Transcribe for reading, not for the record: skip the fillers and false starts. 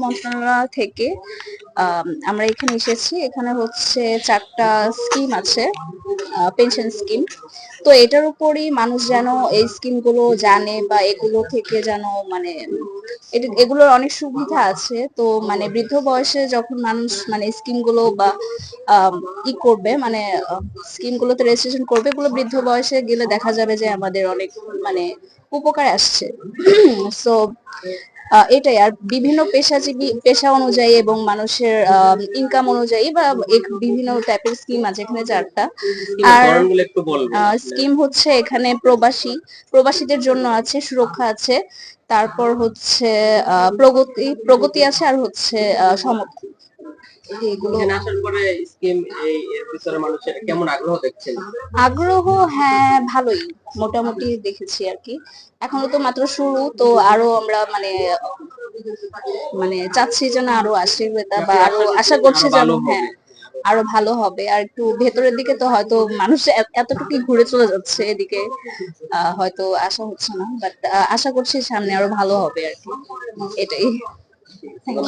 মন্ত্রণালয় থেকে আমরা এখানে এসেছি। এখানে হচ্ছে ৪টা স্কিম আছে, পেনশন স্কিম। তো এটার উপরই মানুষ যেন এই স্কিমগুলো জানে বা এগুলো থেকে যেন মানে এগুলোর অনেক সুবিধা আছে। তো মানে বৃদ্ধ বয়সে যখন মানুষ মানে স্কিমগুলো বা আম ই করবে মানে স্কিমগুলোতে রেজিস্ট্রেশন করবে, এগুলো বৃদ্ধ বয়সে গেলে দেখা যাবে যে আমাদের অনেক মানে উপকারে আসছে। সো এটাই। আর বিভিন্ন পেশা অনুযায়ী এবং মানুষের ইনকাম অনুযায়ী বা বিভিন্ন টাইপের স্কিম আছে এখানে ৪টা। স্কিমের আর ধরনগুলো একটু বলবেন আসলে। স্কিম হচ্ছে এখানে প্রবাসীদের জন্য আছে, সুরক্ষা আছে। তারপর হচ্ছে প্রগতি আছে, আর হচ্ছে সমর্থন। এগুলো এখানে আসার পরে স্কিম এর ভিতরে মানুষের কেমন আগ্রহ দেখছেন? আগ্রহ, হ্যাঁ, ভালোই মোটামুটি দেখেছি আরকি। এখনো তো মাত্র শুরু, তো আরো আমরা মানে মানে চাচ্ছি যেন আরো আসে বা আপনি আরো আশা আশা করতেছেন করছি আরো যেন, ভালো হ্যাঁ, হবে। আরো ভালো হবে। আর একটু ভেতরের দিকে তো হয়তো মানুষ এতটুকুই ঘুরে চলে যাচ্ছে, এদিকে হয়তো আসা হচ্ছে না, বাট আশা করছি সামনে আরো ভালো হবে আরকি। এটাই। Thank you.